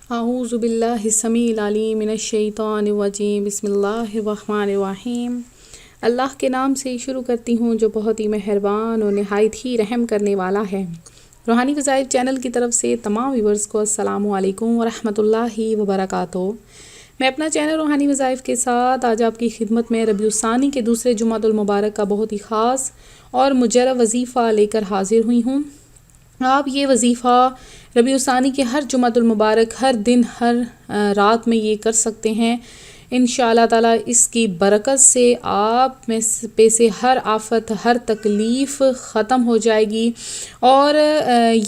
اعوذ باللہ السمیع العلیم من الشیطان الرجیم بسم اللہ الرحمن الرحیم۔ اللہ کے نام سے شروع کرتی ہوں جو بہت ہی مہربان اور نہایت ہی رحم کرنے والا ہے۔ روحانی وظائف چینل کی طرف سے تمام ویورز کو السلام علیکم ورحمۃ اللہ وبرکاتہ۔ میں اپنا چینل روحانی وظائف کے ساتھ آج آپ کی خدمت میں ربیع الثانی کے دوسرے جمعۃ المبارک کا بہت ہی خاص اور مجرب وظیفہ لے کر حاضر ہوئی ہوں۔ آپ یہ وظیفہ ربیع الثانی کے ہر جمعۃ المبارک ہر دن ہر رات میں یہ کر سکتے ہیں۔ انشاءاللہ تعالیٰ اس کی برکت سے آپ میں پہ سے ہر آفت ہر تکلیف ختم ہو جائے گی، اور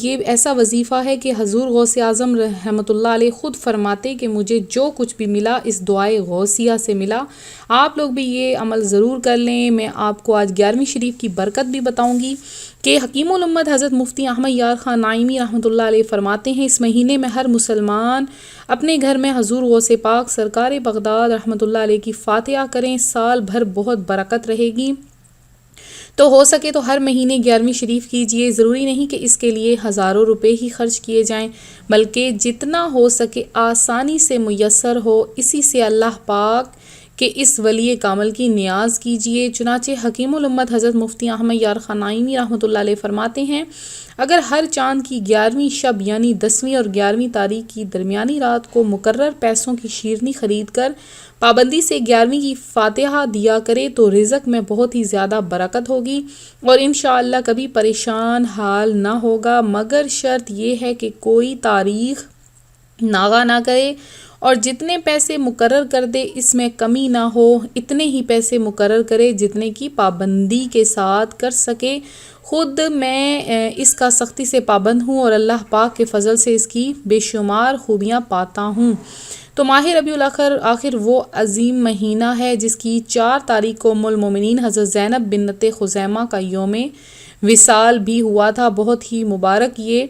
یہ ایسا وظیفہ ہے کہ حضور غوث اعظم رحمۃ اللہ علیہ خود فرماتے کہ مجھے جو کچھ بھی ملا اس دعائے غوثیہ سے ملا۔ آپ لوگ بھی یہ عمل ضرور کر لیں۔ میں آپ کو آج 11ویں شریف کی برکت بھی بتاؤں گی کہ حکیم الامت حضرت مفتی احمد یار خان نائمی رحمۃ اللہ علیہ فرماتے ہیں اس مہینے میں ہر مسلمان اپنے گھر میں حضور غوث پاک سرکار بغداد رحمۃ اللہ علیہ کی فاتحہ کریں، سال بھر بہت برکت رہے گی۔ تو ہو سکے تو ہر مہینے 11ویں شریف کیجئے۔ ضروری نہیں کہ اس کے لیے ہزاروں روپے ہی خرچ کیے جائیں، بلکہ جتنا ہو سکے آسانی سے میسر ہو اسی سے اللہ پاک کہ اس ولی کامل کی نیاز کیجئے۔ چنانچہ حکیم الامت حضرت مفتی احمد یار خان نائمی رحمۃ اللہ علیہ فرماتے ہیں اگر ہر چاند کی 11ویں شب یعنی 10ویں اور 11ویں تاریخ کی درمیانی رات کو مقرر پیسوں کی شیرنی خرید کر پابندی سے 11ویں کی فاتحہ دیا کرے تو رزق میں بہت ہی زیادہ برکت ہوگی اور انشاءاللہ کبھی پریشان حال نہ ہوگا، مگر شرط یہ ہے کہ کوئی تاریخ ناغہ نہ کرے اور جتنے پیسے مقرر کر دے اس میں کمی نہ ہو، اتنے ہی پیسے مقرر کرے جتنے کی پابندی کے ساتھ کر سکے۔ خود میں اس کا سختی سے پابند ہوں اور اللہ پاک کے فضل سے اس کی بے شمار خوبیاں پاتا ہوں۔ تو ماہ ربیع الاخر آخر وہ عظیم مہینہ ہے جس کی 4 تاریخ کو ام المومنین حضرت زینب بنت خزیمہ کا یوم وصال بھی ہوا تھا۔ بہت ہی مبارک یہ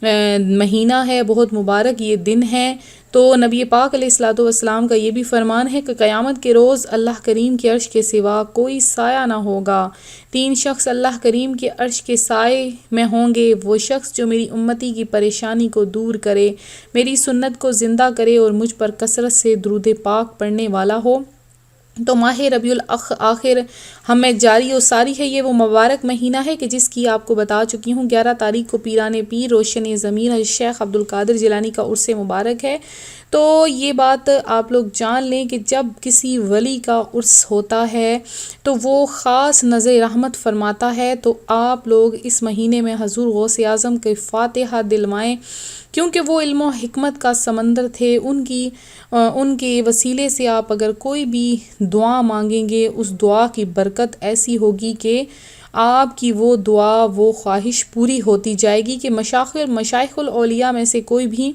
مہینہ ہے، بہت مبارک یہ دن ہے۔ تو نبی پاک علیہ الصلوۃ والسلام کا یہ بھی فرمان ہے کہ قیامت کے روز اللہ کریم کے عرش کے سوا کوئی سایہ نہ ہوگا۔ 3 شخص اللہ کریم کے عرش کے سائے میں ہوں گے، وہ شخص جو میری امتی کی پریشانی کو دور کرے، میری سنت کو زندہ کرے اور مجھ پر کثرت سے درود پاک پڑھنے والا ہو۔ تو ماہ ربیع الاخر ہمیں جاری و ساری ہے۔ یہ وہ مبارک مہینہ ہے کہ جس کی آپ کو بتا چکی ہوں 11 تاریخ کو پیران پیر روشن ضمیر حضرت شیخ عبد القادر جیلانی کا عرس مبارک ہے۔ تو یہ بات آپ لوگ جان لیں کہ جب کسی ولی کا عرس ہوتا ہے تو وہ خاص نظر رحمت فرماتا ہے، تو آپ لوگ اس مہینے میں حضور غوث اعظم کے فاتحہ دلوائیں، کیونکہ وہ علم و حکمت کا سمندر تھے۔ ان کے وسیلے سے آپ اگر کوئی بھی دعا مانگیں گے اس دعا کی برکت ایسی ہوگی کہ آپ کی وہ دعا وہ خواہش پوری ہوتی جائے گی کہ مشائخ الاولیاء میں سے کوئی بھی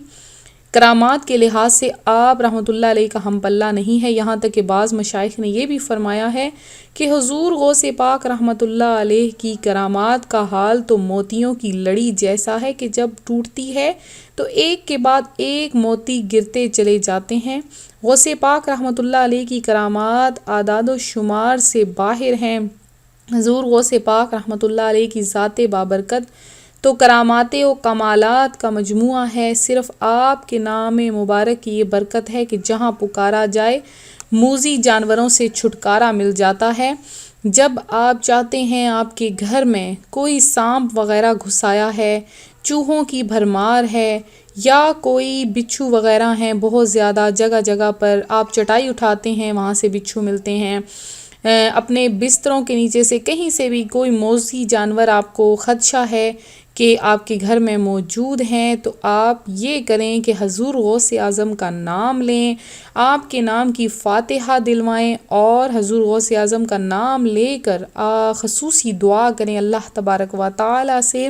کرامات کے لحاظ سے آپ رحمۃ اللہ علیہ کا ہم پلہ نہیں ہے۔ یہاں تک کہ بعض مشائخ نے یہ بھی فرمایا ہے کہ حضور غوث پاک رحمۃ اللہ علیہ کی کرامات کا حال تو موتیوں کی لڑی جیسا ہے کہ جب ٹوٹتی ہے تو ایک کے بعد ایک موتی گرتے چلے جاتے ہیں۔ غوث پاک رحمۃ اللہ علیہ کی کرامات اعداد و شمار سے باہر ہیں۔ حضور غوث پاک رحمۃ اللہ علیہ کی ذات بابرکت تو کرامات و کمالات کا مجموعہ ہے۔ صرف آپ کے نام مبارک کی یہ برکت ہے کہ جہاں پکارا جائے موذی جانوروں سے چھٹکارا مل جاتا ہے۔ جب آپ چاہتے ہیں آپ کے گھر میں کوئی سانپ وغیرہ گھس آیا ہے، چوہوں کی بھرمار ہے یا کوئی بچھو وغیرہ ہیں بہت زیادہ، جگہ جگہ پر آپ چٹائی اٹھاتے ہیں وہاں سے بچھو ملتے ہیں، اپنے بستروں کے نیچے سے کہیں سے بھی کوئی موذی جانور آپ کو خدشہ ہے کہ آپ کے گھر میں موجود ہیں، تو آپ یہ کریں کہ حضور غوث اعظم کا نام لیں، آپ کے نام کی فاتحہ دلوائیں اور حضور غوث اعظم کا نام لے کر خصوصی دعا کریں، اللہ تبارک و تعالی سے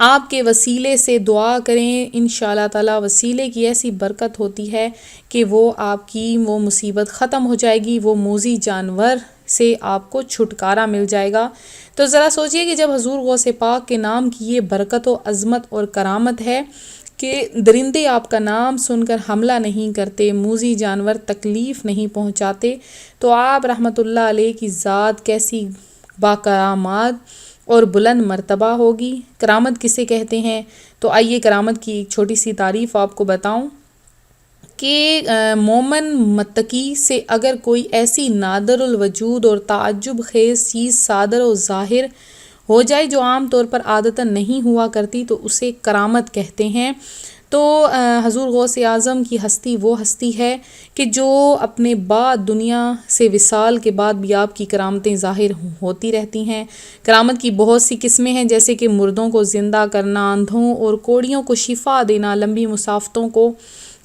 آپ کے وسیلے سے دعا کریں۔ انشاءاللہ تعالی وسیلے کی ایسی برکت ہوتی ہے کہ وہ آپ کی وہ مصیبت ختم ہو جائے گی، وہ موذی جانور سے آپ کو چھٹکارا مل جائے گا۔ تو ذرا سوچئے کہ جب حضور غوث پاک کے نام کی یہ برکت و عظمت اور کرامت ہے کہ درندے آپ کا نام سن کر حملہ نہیں کرتے، موذی جانور تکلیف نہیں پہنچاتے، تو آپ رحمۃ اللہ علیہ کی ذات کیسی باکرامات اور بلند مرتبہ ہوگی۔ کرامت کسے کہتے ہیں؟ تو آئیے کرامت کی ایک چھوٹی سی تعریف آپ کو بتاؤں کہ مومن متقی سے اگر کوئی ایسی نادر الوجود اور تعجب خیز چیز صادر و ظاہر ہو جائے جو عام طور پر عادتاً نہیں ہوا کرتی تو اسے کرامت کہتے ہیں۔ تو حضور غوث اعظم کی ہستی وہ ہستی ہے کہ جو اپنے بعد دنیا سے وصال کے بعد بھی آپ کی کرامتیں ظاہر ہوتی رہتی ہیں۔ کرامت کی بہت سی قسمیں ہیں، جیسے کہ مردوں کو زندہ کرنا، اندھوں اور کوڑیوں کو شفا دینا، لمبی مسافتوں کو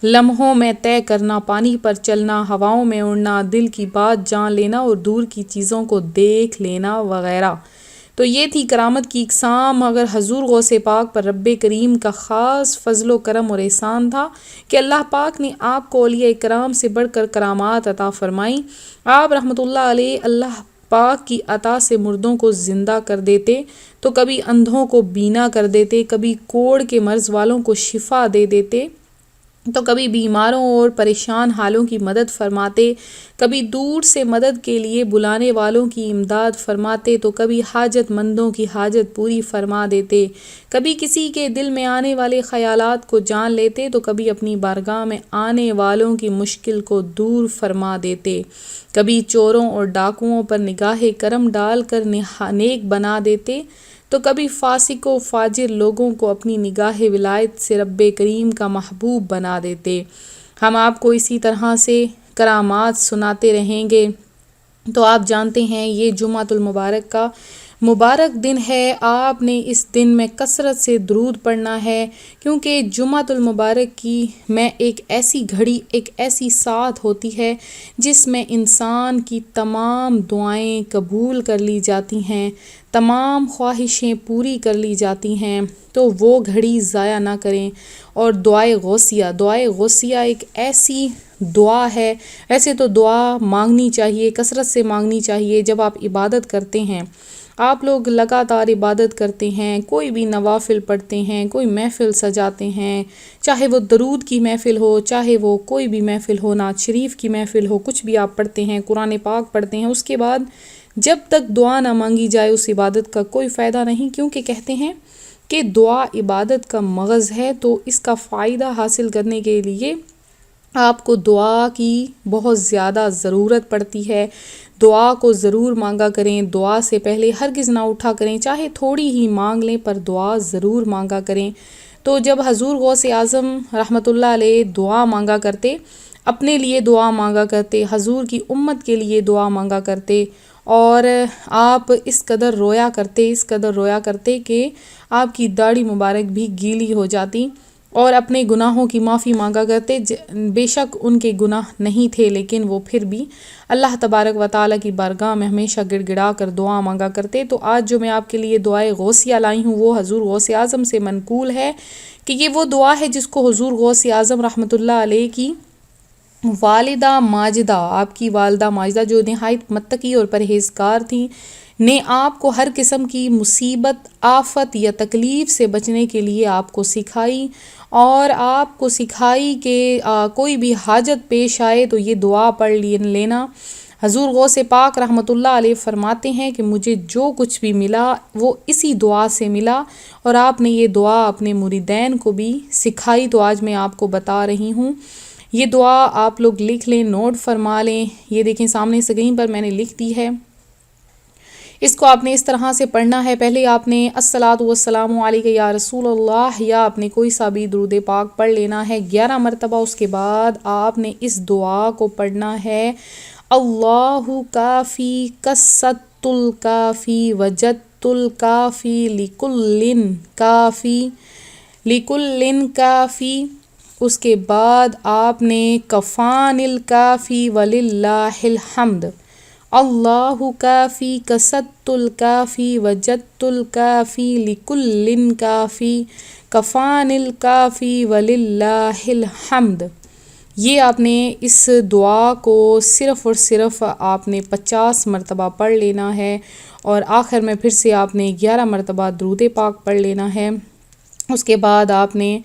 لمحوں میں طے کرنا، پانی پر چلنا، ہواؤں میں اڑنا، دل کی بات جان لینا اور دور کی چیزوں کو دیکھ لینا وغیرہ۔ تو یہ تھی کرامت کی اقسام۔ اگر حضور غوث پاک پر رب کریم کا خاص فضل و کرم اور احسان تھا کہ اللہ پاک نے آپ کو اولیاء کرام سے بڑھ کر کرامات عطا فرمائیں۔ آپ رحمۃ اللہ علیہ اللہ پاک کی عطا سے مردوں کو زندہ کر دیتے، تو کبھی اندھوں کو بینا کر دیتے، کبھی کوڑ کے مرض والوں کو شفا دے دیتے، تو کبھی بیماروں اور پریشان حالوں کی مدد فرماتے، کبھی دور سے مدد کے لیے بلانے والوں کی امداد فرماتے، تو کبھی حاجت مندوں کی حاجت پوری فرما دیتے، کبھی کسی کے دل میں آنے والے خیالات کو جان لیتے، تو کبھی اپنی بارگاہ میں آنے والوں کی مشکل کو دور فرما دیتے، کبھی چوروں اور ڈاکوؤں پر نگاہ کرم ڈال کر نیک بنا دیتے، تو کبھی فاسق و فاجر لوگوں کو اپنی نگاہ ولایت سے رب کریم کا محبوب بنا دیتے۔ ہم آپ کو اسی طرح سے کرامات سناتے رہیں گے۔ تو آپ جانتے ہیں یہ جمعۃ المبارک کا مبارک دن ہے، آپ نے اس دن میں کثرت سے درود پڑھنا ہے، کیونکہ جمعۃ المبارک کی میں ایک ایسی گھڑی، ایک ایسی ساعت ہوتی ہے جس میں انسان کی تمام دعائیں قبول کر لی جاتی ہیں، تمام خواہشیں پوری کر لی جاتی ہیں، تو وہ گھڑی ضائع نہ کریں۔ اور دعائے غوثیہ ایک ایسی دعا ہے، ویسے تو دعا مانگنی چاہیے، کثرت سے مانگنی چاہیے۔ جب آپ عبادت کرتے ہیں، آپ لوگ لگاتار عبادت کرتے ہیں، کوئی بھی نوافل پڑھتے ہیں، کوئی محفل سجاتے ہیں، چاہے وہ درود کی محفل ہو، چاہے وہ کوئی بھی محفل ہو، نعت شریف کی محفل ہو، کچھ بھی آپ پڑھتے ہیں، قرآن پاک پڑھتے ہیں، اس کے بعد جب تک دعا نہ مانگی جائے اس عبادت کا کوئی فائدہ نہیں، کیونکہ کہتے ہیں کہ دعا عبادت کا مغز ہے، تو اس کا فائدہ حاصل کرنے کے لیے آپ کو دعا کی بہت زیادہ ضرورت پڑتی ہے۔ دعا کو ضرور مانگا کریں، دعا سے پہلے ہرگز نہ اٹھا کریں، چاہے تھوڑی ہی مانگ لیں پر دعا ضرور مانگا کریں۔ تو جب حضور غوث اعظم رحمۃ اللہ علیہ دعا مانگا کرتے، اپنے لیے دعا مانگا کرتے، حضور کی امت کے لیے دعا مانگا کرتے، اور آپ اس قدر رویا کرتے کہ آپ کی داڑھی مبارک بھی گیلی ہو جاتی، اور اپنے گناہوں کی معافی مانگا کرتے۔ بے شک ان کے گناہ نہیں تھے، لیکن وہ پھر بھی اللہ تبارک و تعالیٰ کی بارگاہ میں ہمیشہ گڑ گڑا کر دعا مانگا کرتے۔ تو آج جو میں آپ کے لیے دعائے غوثیہ لائی ہوں وہ حضور غوث اعظم سے منقول ہے، کہ یہ وہ دعا ہے جس کو حضور غوث اعظم رحمۃ اللہ علیہ کی والدہ ماجدہ، آپ کی والدہ ماجدہ جو نہایت متقی اور پرہیزگار تھیں، نے آپ کو ہر قسم کی مصیبت، آفت یا تکلیف سے بچنے کے لیے آپ کو سکھائی، اور آپ کو سکھائی کہ کوئی بھی حاجت پیش آئے تو یہ دعا پڑھ لینا۔ حضور غوث پاک رحمۃ اللہ علیہ فرماتے ہیں کہ مجھے جو کچھ بھی ملا وہ اسی دعا سے ملا، اور آپ نے یہ دعا اپنے مریدین کو بھی سکھائی، تو آج میں آپ کو بتا رہی ہوں۔ یہ دعا آپ لوگ لکھ لیں، نوٹ فرما لیں، یہ دیکھیں سامنے اسکرین پر میں نے لکھ دی ہے۔ اس کو آپ نے اس طرح سے پڑھنا ہے، پہلے آپ نے الصلاۃ والسلام علیک یا رسول اللہ، یا آپ نے کوئی سا بھی درود پاک پڑھ لینا ہے 11 مرتبہ۔ اس کے بعد آپ نے اس دعا کو پڑھنا ہے، اللہ کافی کست الکافی وجدت الکافی لکل کافی۔ اس کے بعد آپ نے کفان الکافی وللہ الحمد، اللہ کافی کست الکافی وجدت الکافی لکل کافی کفان الکافی وللہ الحمد۔ یہ آپ نے اس دعا کو صرف اور صرف آپ نے 50 مرتبہ پڑھ لینا ہے، اور آخر میں پھر سے آپ نے 11 مرتبہ درود پاک پڑھ لینا ہے۔ اس کے بعد آپ نے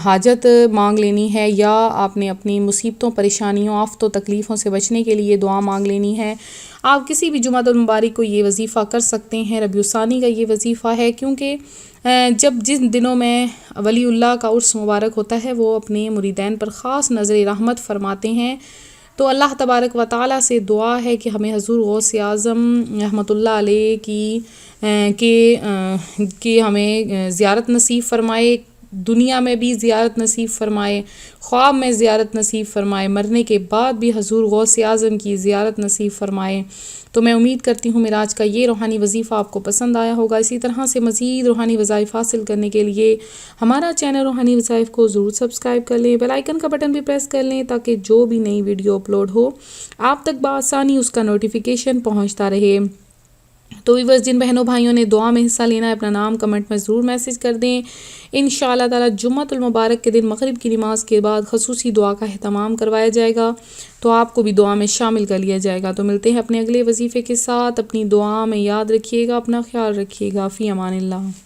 حاجت مانگ لینی ہے، یا آپ نے اپنی مصیبتوں، پریشانیوں، آفتوں، تکلیفوں سے بچنے کے لیے دعا مانگ لینی ہے، آپ کسی بھی جمعۃ المبارک کو یہ وظیفہ کر سکتے ہیں۔ ربیع الثانی کا یہ وظیفہ ہے، کیونکہ جب جن دنوں میں ولی اللہ کا عرس مبارک ہوتا ہے وہ اپنے مریدین پر خاص نظر رحمت فرماتے ہیں، تو اللہ تبارک و تعالیٰ سے دعا ہے کہ ہمیں حضور غوث اعظم رحمۃ اللہ علیہ کی ہمیں زیارت نصیب فرمائے، دنیا میں بھی زیارت نصیب فرمائے، خواب میں زیارت نصیب فرمائے، مرنے کے بعد بھی حضور غوث اعظم کی زیارت نصیب فرمائے۔ تو میں امید کرتی ہوں میرا آج کا یہ روحانی وظیفہ آپ کو پسند آیا ہوگا۔ اسی طرح سے مزید روحانی وظائف حاصل کرنے کے لیے ہمارا چینل روحانی وظائف کو ضرور سبسکرائب کر لیں، بیل آئیکن کا بٹن بھی پریس کر لیں تاکہ جو بھی نئی ویڈیو اپلوڈ ہو آپ تک بآسانی اس کا نوٹیفیکیشن پہنچتا رہے۔ تو ویورز، جن بہنوں بھائیوں نے دعا میں حصہ لینا ہے اپنا نام کمنٹ میں ضرور میسج کر دیں۔ انشاءاللہ تعالی جمعۃ المبارک کے دن مغرب کی نماز کے بعد خصوصی دعا کا اہتمام کروایا جائے گا، تو آپ کو بھی دعا میں شامل کر لیا جائے گا۔ تو ملتے ہیں اپنے اگلے وظیفے کے ساتھ، اپنی دعا میں یاد رکھیے گا، اپنا خیال رکھیے گا، فی امان اللہ۔